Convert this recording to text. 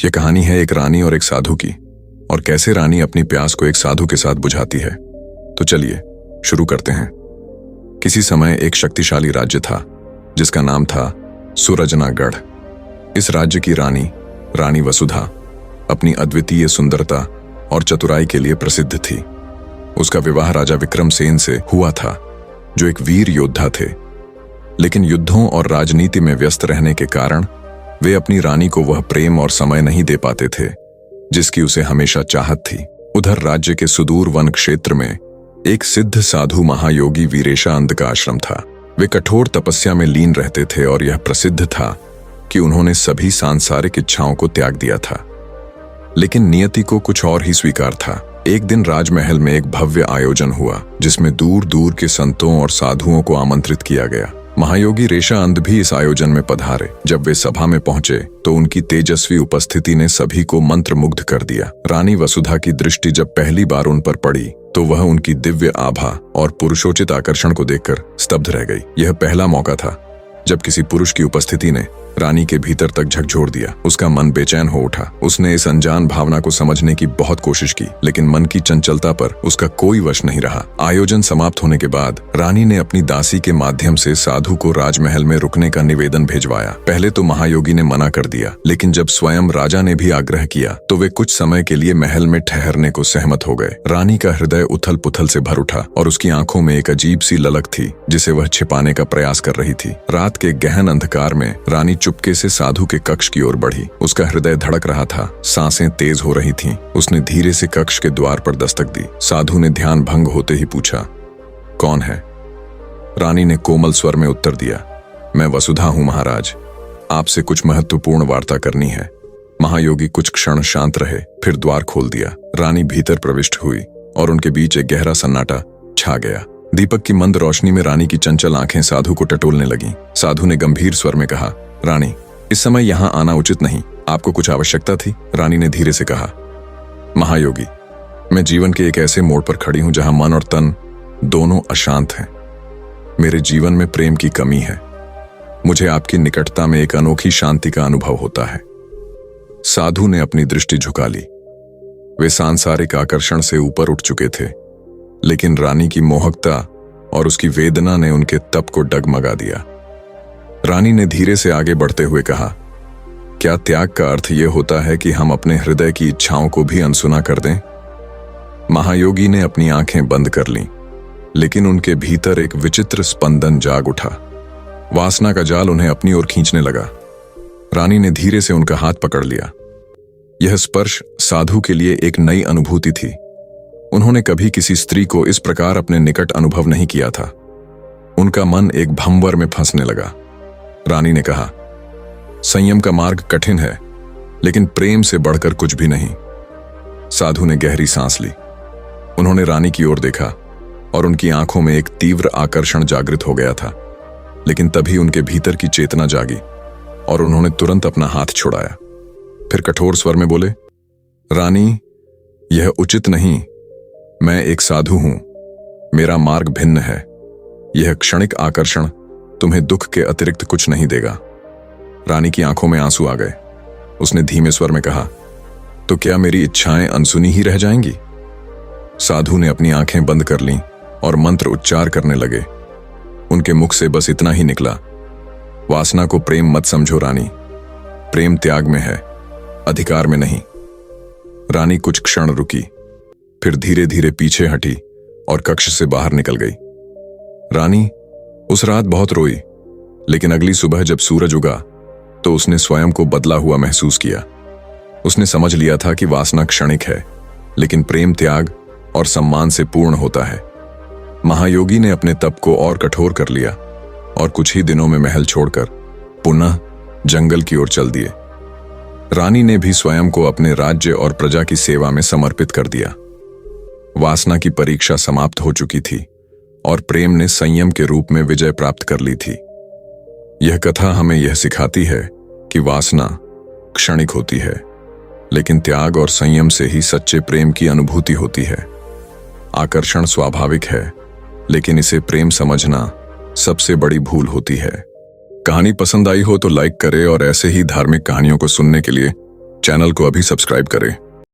यह कहानी है एक रानी और एक साधु की, और कैसे रानी अपनी प्यास को एक साधु के साथ बुझाती है। तो चलिए शुरू करते हैं। किसी समय एक शक्तिशाली राज्य था जिसका नाम था सूरजनागढ़। इस राज्य की रानी, रानी वसुधा, अपनी अद्वितीय सुंदरता और चतुराई के लिए प्रसिद्ध थी। उसका विवाह राजा विक्रमसेन से हुआ था, जो एक वीर योद्धा थे। लेकिन युद्धों और राजनीति में व्यस्त रहने के कारण वे अपनी रानी को वह प्रेम और समय नहीं दे पाते थे जिसकी उसे हमेशा चाहत थी। उधर राज्य के सुदूर वन क्षेत्र में एक सिद्ध साधु महायोगी वीरेशानंद का आश्रम था। वे कठोर तपस्या में लीन रहते थे और यह प्रसिद्ध था कि उन्होंने सभी सांसारिक इच्छाओं को त्याग दिया था। लेकिन नियति को कुछ और ही स्वीकार था। एक दिन राजमहल में एक भव्य आयोजन हुआ जिसमें दूर दूर के संतों और साधुओं को आमंत्रित किया गया। महायोगी रेशानंद भी इस आयोजन में पधारे। जब वे सभा में पहुंचे तो उनकी तेजस्वी उपस्थिति ने सभी को मंत्रमुग्ध कर दिया। रानी वसुधा की दृष्टि जब पहली बार उन पर पड़ी तो वह उनकी दिव्य आभा और पुरुषोचित आकर्षण को देखकर स्तब्ध रह गई। यह पहला मौका था जब किसी पुरुष की उपस्थिति ने रानी के भीतर तक झकझोर दिया। उसका मन बेचैन हो उठा। उसने इस अनजान भावना को समझने की बहुत कोशिश की, लेकिन मन की चंचलता पर उसका कोई वश नहीं रहा। आयोजन समाप्त होने के बाद रानी ने अपनी दासी के माध्यम से साधु को राजमहल में रुकने का निवेदन भेजवाया। पहले तो महायोगी ने मना कर दिया, लेकिन जब स्वयं राजा ने भी आग्रह किया तो वे कुछ समय के लिए महल में ठहरने को सहमत हो गए। रानी का हृदय उथल पुथल से भर उठा और उसकी आंखों में एक अजीब सी ललक थी जिसे वह छिपाने का प्रयास कर रही थी। रात के गहन अंधकार में रानी चुपके से साधु के कक्ष की ओर बढ़ी। उसका हृदय धड़क रहा था, सांसें तेज हो रही थीं। उसने धीरे से कक्ष के द्वार पर दस्तक दी। साधु ने ध्यान भंग होते ही पूछा, कौन है? रानी ने कोमल स्वर में उत्तर दिया, मैं वसुधा हूं महाराज, आपसे कुछ महत्वपूर्ण वार्ता करनी है। महायोगी कुछ क्षण शांत रहे, फिर द्वार खोल दिया। रानी भीतर प्रविष्ट हुई और उनके बीच एक गहरा सन्नाटा छा गया। दीपक की मंद रोशनी में रानी की चंचल आंखें साधु को टटोलने लगीं। साधु ने गंभीर स्वर में कहा, रानी, इस समय यहाँ आना उचित नहीं। आपको कुछ आवश्यकता थी? रानी ने धीरे से कहा, महायोगी, मैं जीवन के एक ऐसे मोड़ पर खड़ी हूं जहां मन और तन दोनों अशांत हैं। मेरे जीवन में प्रेम की कमी है। मुझे आपकी निकटता में एक अनोखी शांति का अनुभव होता है। साधु ने अपनी दृष्टि झुका ली। वे सांसारिक आकर्षण से ऊपर उठ चुके थे, लेकिन रानी की मोहकता और उसकी वेदना ने उनके तप को डगमगा दिया। रानी ने धीरे से आगे बढ़ते हुए कहा, क्या त्याग का अर्थ यह होता है कि हम अपने हृदय की इच्छाओं को भी अनसुना कर दें? महायोगी ने अपनी आंखें बंद कर लीं, लेकिन उनके भीतर एक विचित्र स्पंदन जाग उठा। वासना का जाल उन्हें अपनी ओर खींचने लगा। रानी ने धीरे से उनका हाथ पकड़ लिया। यह स्पर्श साधु के लिए एक नई अनुभूति थी। उन्होंने कभी किसी स्त्री को इस प्रकार अपने निकट अनुभव नहीं किया था। उनका मन एक भंवर में फंसने लगा। रानी ने कहा, संयम का मार्ग कठिन है, लेकिन प्रेम से बढ़कर कुछ भी नहीं। साधु ने गहरी सांस ली। उन्होंने रानी की ओर देखा और उनकी आंखों में एक तीव्र आकर्षण जागृत हो गया था। लेकिन तभी उनके भीतर की चेतना जागी और उन्होंने तुरंत अपना हाथ छुड़ाया। फिर कठोर स्वर में बोले, रानी, यह उचित नहीं। मैं एक साधु हूं। मेरा मार्ग भिन्न है। यह क्षणिक आकर्षण तुम्हें दुख के अतिरिक्त कुछ नहीं देगा। रानी की आंखों में आंसू आ गए। उसने धीमे स्वर में कहा, तो क्या मेरी इच्छाएं अनसुनी ही रह जाएंगी? साधु ने अपनी आंखें बंद कर लीं और मंत्र उच्चार करने लगे। उनके मुख से बस इतना ही निकला, वासना को प्रेम मत समझो रानी। प्रेम त्याग में है, अधिकार में नहीं। रानी कुछ क्षण रुकी, फिर धीरे धीरे पीछे हटी और कक्ष से बाहर निकल गई। रानी उस रात बहुत रोई, लेकिन अगली सुबह जब सूरज उगा तो उसने स्वयं को बदला हुआ महसूस किया। उसने समझ लिया था कि वासना क्षणिक है, लेकिन प्रेम त्याग और सम्मान से पूर्ण होता है। महायोगी ने अपने तप को और कठोर कर लिया और कुछ ही दिनों में महल छोड़कर पुनः जंगल की ओर चल दिए। रानी ने भी स्वयं को अपने राज्य और प्रजा की सेवा में समर्पित कर दिया। वासना की परीक्षा समाप्त हो चुकी थी और प्रेम ने संयम के रूप में विजय प्राप्त कर ली थी। यह कथा हमें यह सिखाती है कि वासना क्षणिक होती है, लेकिन त्याग और संयम से ही सच्चे प्रेम की अनुभूति होती है। आकर्षण स्वाभाविक है, लेकिन इसे प्रेम समझना सबसे बड़ी भूल होती है। कहानी पसंद आई हो तो लाइक करें और ऐसे ही धार्मिक कहानियों को सुनने के लिए चैनल को अभी सब्सक्राइब करें